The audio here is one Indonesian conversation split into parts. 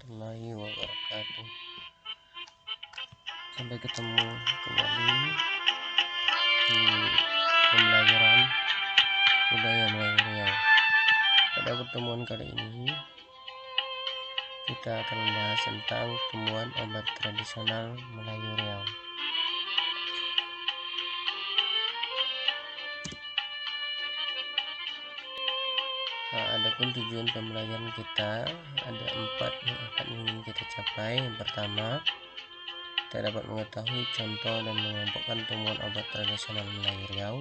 warahmatullahi wabarakatuh. Sampai ketemu kembali di pembelajaran budaya Melayu Riau. Pada pertemuan kali ini kita akan membahas tentang tumbuhan obat tradisional Melayu Riau. Adapun tujuan pembelajaran kita ada 4 yang akan ingin kita capai. Yang pertama, kita dapat mengetahui contoh dan mengelompokkan tumbuhan obat tradisional Melayu Riau.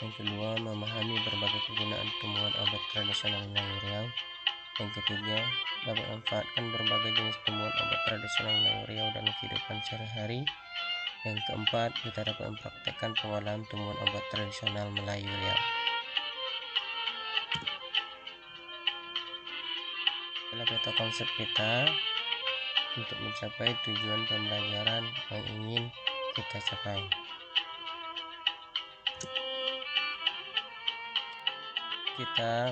Yang kedua, memahami berbagai kegunaan tumbuhan obat tradisional Melayu Riau. Yang ketiga, dapat memanfaatkan berbagai jenis tumbuhan obat tradisional Melayu Riau dalam kehidupan sehari-hari. Yang keempat, kita dapat mempraktekkan pengolahan tumbuhan obat tradisional Melayu Riau. Adalah peta konsep kita untuk mencapai tujuan pembelajaran yang ingin kita capai. Kita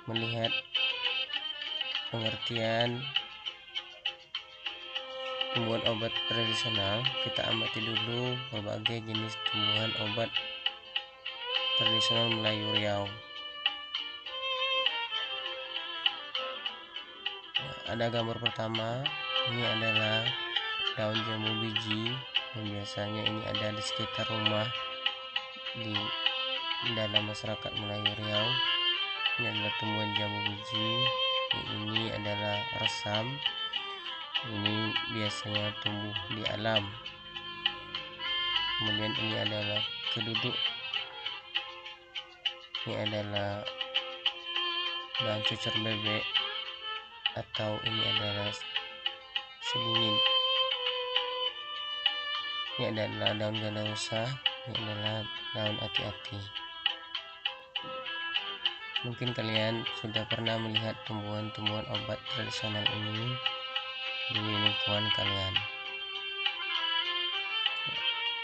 melihat pengertian tumbuhan obat tradisional. Kita amati dulu berbagai jenis tumbuhan obat tradisional Melayu Riau. Ada gambar pertama, ini adalah daun jambu biji yang biasanya ini ada di sekitar rumah di dalam masyarakat Melayu Riau. Ini adalah tumbuhan jambu biji, ini adalah resam, ini biasanya tumbuh di alam. Kemudian ini adalah keduduk, ini adalah daun cucur bebek, atau ini adalah selingin. Ini adalah daun gandausa, ini adalah daun ati-ati. Mungkin kalian sudah pernah melihat tumbuhan-tumbuhan obat tradisional ini di lingkungan kalian.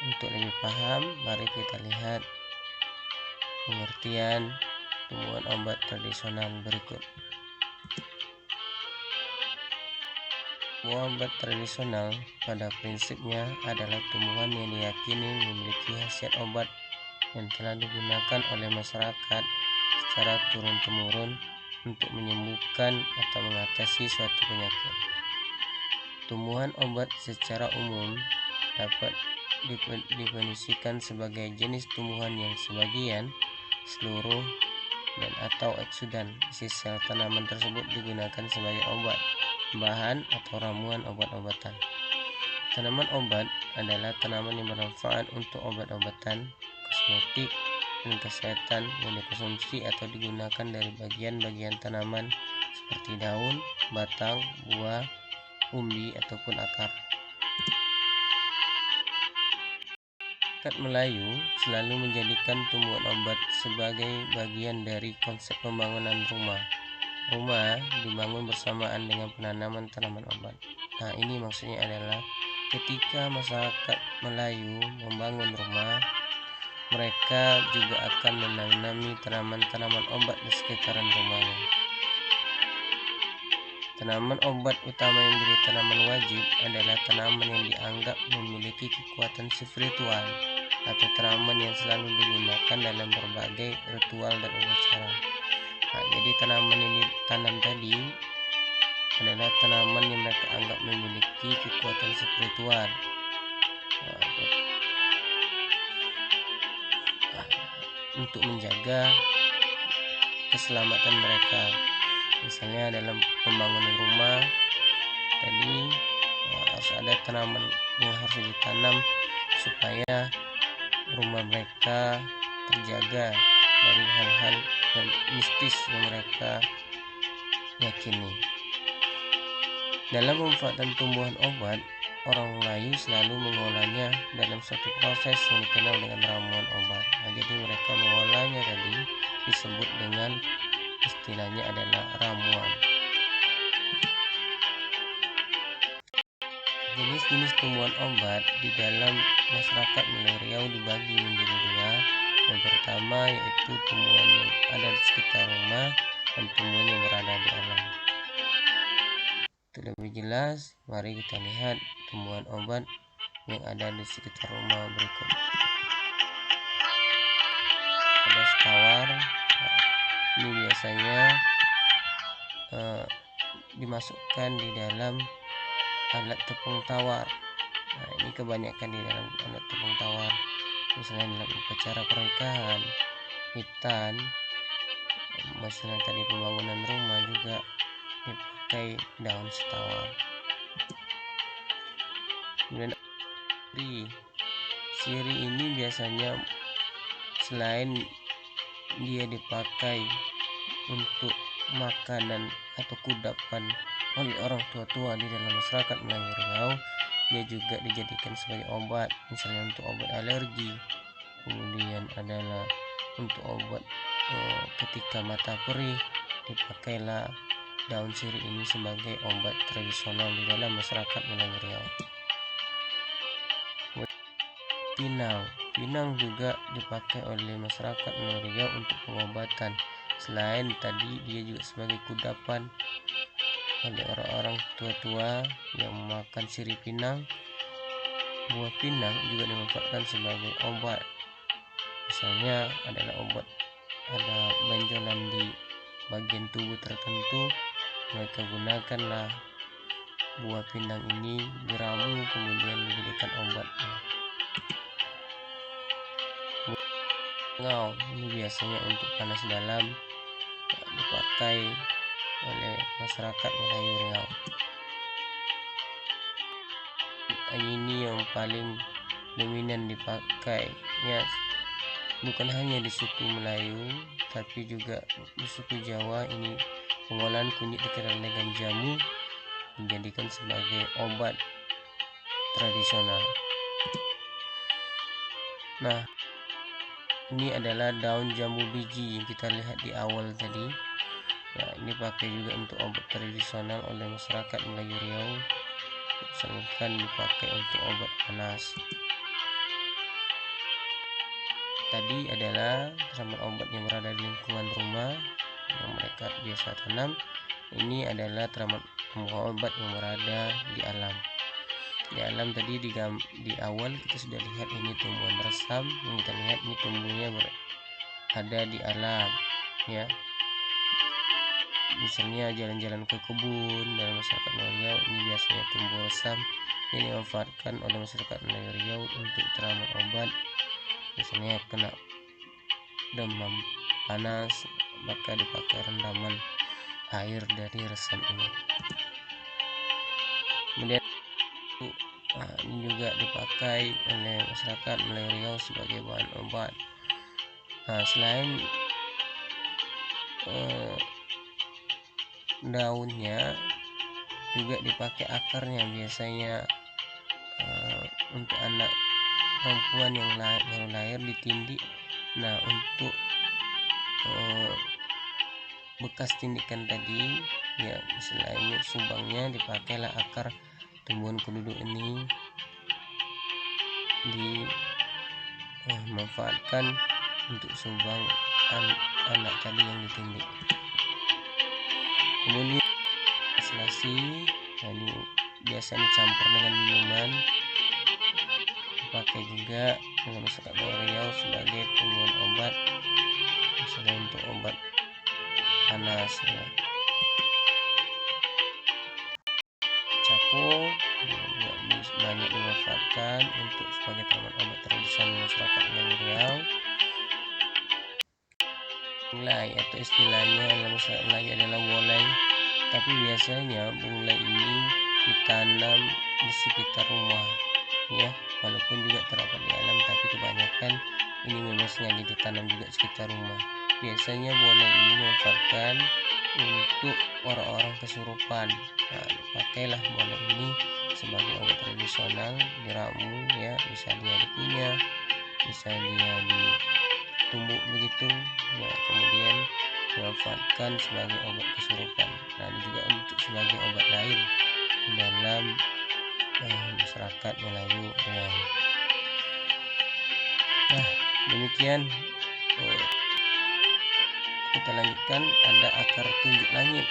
Untuk lebih paham, mari kita lihat pengertian tumbuhan obat tradisional berikut. Tumbuhan obat tradisional pada prinsipnya adalah tumbuhan yang diyakini memiliki khasiat obat yang telah digunakan oleh masyarakat secara turun-temurun untuk menyembuhkan atau mengatasi suatu penyakit. Tumbuhan obat secara umum dapat didefinisikan sebagai jenis tumbuhan yang sebagian, seluruh, dan atau eksudan isi sel tanaman tersebut digunakan sebagai obat, bahan, atau ramuan obat-obatan. Tanaman obat adalah tanaman yang bermanfaat untuk obat-obatan, kosmetik, dan kesehatan yang dikonsumsi atau digunakan dari bagian-bagian tanaman seperti daun, batang, buah, umbi, ataupun akar. Masyarakat Melayu selalu menjadikan tumbuhan obat sebagai bagian dari konsep pembangunan rumah. Rumah dibangun bersamaan dengan penanaman tanaman obat. Nah, ini maksudnya adalah ketika masyarakat Melayu membangun rumah, mereka juga akan menanami tanaman-tanaman obat di sekitaran rumahnya. Tanaman obat utama yang menjadi tanaman wajib adalah tanaman yang dianggap memiliki kekuatan spiritual atau tanaman yang selalu digunakan dalam berbagai ritual dan upacara. Nah, jadi tanaman yang ditanam tadi adalah tanaman yang mereka anggap memiliki kekuatan spiritual untuk menjaga keselamatan mereka. Misalnya dalam pembangunan rumah tadi harus ada tanaman yang harus ditanam supaya rumah mereka terjaga dari hal-hal yang mistis yang mereka yakini. Dalam pemanfaatan tumbuhan obat, orang Melayu selalu mengolahnya dalam suatu proses yang dikenal dengan ramuan obat. Nah, jadi mereka mengolahnya tadi disebut dengan istilahnya adalah ramuan. Jenis-jenis tumbuhan obat di dalam masyarakat Melayu Riau dibagi menjadi dua. Yang pertama yaitu tumbuhan yang ada di sekitar rumah dan tumbuhan yang berada di alam. Untuk lebih jelas, mari kita lihat tumbuhan obat yang ada di sekitar rumah berikut. Ada setawar. Ini biasanya dimasukkan di dalam alat tepung tawar. Nah, ini kebanyakan di dalam alat tepung tawar, misalnya dalam upacara pernikahan, hitan, misalnya tadi pembangunan rumah juga dipakai daun setawar. Kemudian siri ini biasanya selain dia dipakai untuk makanan atau kudapan oleh orang tua-tua di dalam masyarakat Melayu Riau, dia juga dijadikan sebagai obat, misalnya untuk obat alergi, kemudian adalah untuk obat ketika mata perih, dipakailah daun sirih ini sebagai obat tradisional di dalam masyarakat Melayu Riau. Pinang juga dipakai oleh masyarakat Melayu Riau untuk pengobatan. Selain tadi, dia juga sebagai kudapan oleh orang-orang tua-tua yang memakan sirih pinang. Buah pinang juga dimanfaatkan sebagai obat. Misalnya adalah obat ada benjolan di bagian tubuh tertentu, mereka gunakanlah buah pinang ini diramu kemudian dijadikan obat. Ngau ini biasanya untuk panas dalam, dipakai oleh masyarakat Melayu Riau. Ini yang paling dominan dipakai, ya, bukan hanya di suku Melayu tapi juga di suku Jawa. Ini pengolahan kunyit dikenal dengan jamu, dijadikan sebagai obat tradisional. Nah, ini adalah daun jambu biji yang kita lihat di awal tadi. Ya, ini pakai juga untuk obat tradisional oleh masyarakat Melayu Riau, misalkan dipakai untuk obat panas. Tadi adalah tanaman obat yang berada di lingkungan rumah yang mereka biasa tanam. Ini adalah tanaman obat yang berada di alam. Di alam tadi di awal kita sudah lihat ini tumbuhan resam yang kita lihat ini tumbuhnya ada di alam, ya. Misalnya jalan-jalan ke kebun dalam masyarakat Melayu Riau, ini biasanya tumbuh resam yang dimanfaatkan oleh masyarakat Melayu Riau untuk tanaman obat. Misalnya kena demam panas, maka dipakai rendaman air dari resam ini. Kemudian ini juga dipakai oleh masyarakat Melayu Riau sebagai bahan obat. Selain daunnya, juga dipakai akarnya, biasanya untuk anak perempuan yang baru lahir ditindik. Nah, untuk bekas tindikan tadi, ya, selain subangnya dipakailah akar tumbuhan keduduk ini dimanfaatkan untuk subang anak tadi yang ditindik. Kemudian selasi, ini biasa dicampur dengan minuman, dipakai juga dalam masyarakat Riau sebagai tumbuhan obat, misalnya untuk obat panas, ya. Capung juga banyak dimanfaatkan untuk sebagai tanaman obat tradisional masyarakat Melayu Riau. Bunglai atau istilahnya dalam masyarakat Melayu adalah bolai, tapi biasanya bunglai ini ditanam di sekitar rumah, ya, walaupun juga terdapat di alam, tapi kebanyakan ini memang sengaja ditanam juga di sekitar rumah. Biasanya bolai ini dimanfaatkan untuk orang-orang kesurupan. Nah, pakailah boleh ini sebagai obat tradisional, diramu, ya, bisa dia dikunyah, bisa dia ditumbuk begitu, ya, kemudian dimanfaatkan sebagai obat kesurupan. Nah, ini juga untuk sebagai obat lain dalam masyarakat Melayu Riau. Nah, demikian kita lanjutkan. Ada akar tunjuk langit.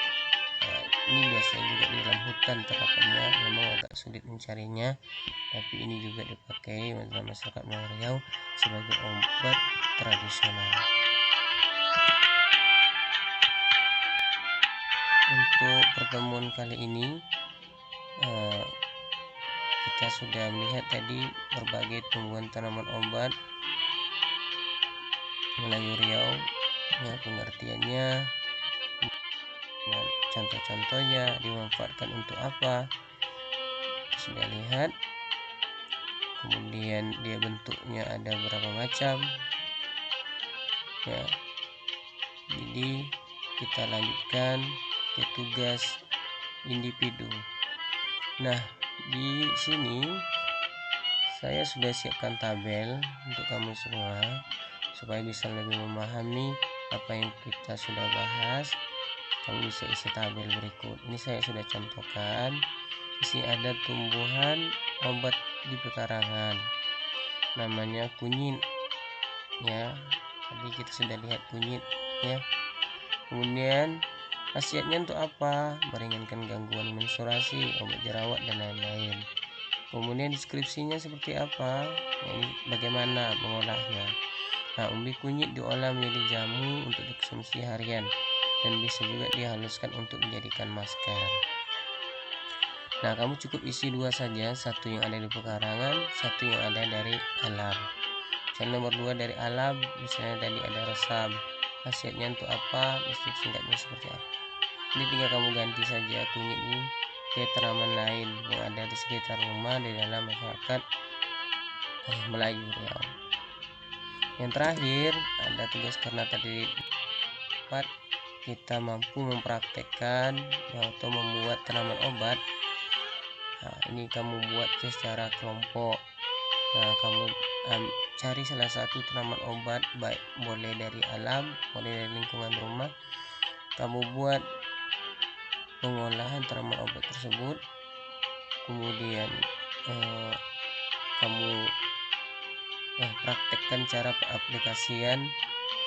ini biasanya juga di dalam hutan terdapatnya, memang agak sulit mencarinya, tapi ini juga dipakai oleh masyarakat Pulau Riau sebagai obat tradisional. Untuk pertemuan kali ini kita sudah melihat tadi berbagai tumbuhan tanaman obat Melayu Riau, ya, pengertiannya, contoh-contohnya, dimanfaatkan untuk apa, sudah lihat. Kemudian dia bentuknya ada berapa macam, ya. Jadi kita lanjutkan ke tugas individu. Nah, di sini saya sudah siapkan tabel untuk kamu semua supaya bisa lebih memahami apa yang kita sudah bahas. Kamu bisa isi tabel berikut. Ini saya sudah contohkan. Di sini ada tumbuhan obat di pekarangan, namanya kunyit, ya. Tadi kita sudah lihat kunyit, ya. Kemudian khasiatnya untuk apa? Meringankan gangguan menstruasi, obat jerawat, dan lain-lain. Kemudian deskripsinya seperti apa? Nah, ini bagaimana mengolahnya. Nah, umbi kunyit diolah menjadi jamu untuk dikonsumsi harian dan bisa juga dihaluskan untuk dijadikan masker. Nah, kamu cukup isi dua saja, satu yang ada di pekarangan, satu yang ada dari alam. Misalnya nomor 2 dari alam, misalnya tadi ada resam, khasiatnya untuk apa, mesti singkatnya seperti apa. Ini tinggal kamu ganti saja kunyit ini ke tanaman lain yang ada di sekitar rumah di dalam masyarakat Melayu Riau. Yang terakhir ada tugas, karena tadi dapat kita mampu mempraktekkan atau membuat tanaman obat. Nah, ini kamu buat secara kelompok. Nah, kamu cari salah satu tanaman obat, baik boleh dari alam, boleh dari lingkungan rumah. Kamu buat pengolahan tanaman obat tersebut, kemudian kamu praktekkan cara pengaplikasian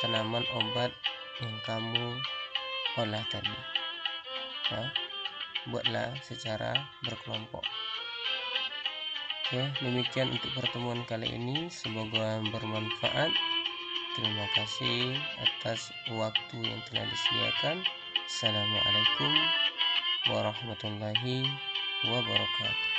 tanaman obat yang kamu olah tadi. Nah, buatlah secara berkelompok. Oke, demikian untuk pertemuan kali ini, semoga bermanfaat. Terima kasih atas waktu yang telah disediakan. Assalamualaikum warahmatullahi wabarakatuh.